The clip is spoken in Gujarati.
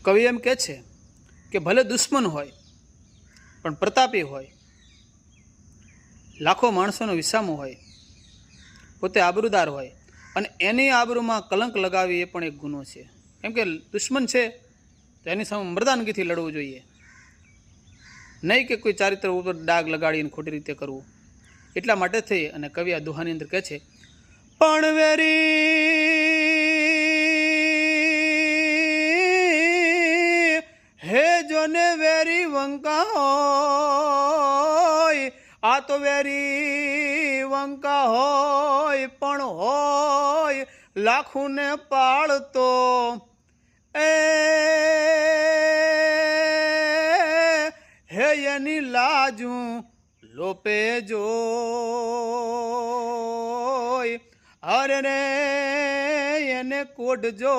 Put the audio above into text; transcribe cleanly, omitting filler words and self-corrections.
કવિ એમ કહે છે કે ભલે દુશ્મન હોય પણ પ્રતાપી હોય, લાખો માણસોનો વિસામો હોય, પોતે આબરૂદાર હોય અને એની આબરૂમાં કલંક લગાવી એ પણ એક ગુનો છે. કેમ કે દુશ્મન છે તો એની સામે મર્દાનગીથી લડવું જોઈએ, નહીં કે કોઈ ચારિત્ર ઉપર ડાગ લગાડીને ખોટી રીતે કરવું. એટલા માટે થઈ અને કવિ આ દુહાની અંદર કહે છે, પણ વેરી હે જોને વેરી વંકા હોય, આ તો વેરી વંકા હોય પણ હોય લાખુને પાળતો, એ હે એની લાજું લોપે જોય, અરે રે એને કોડજો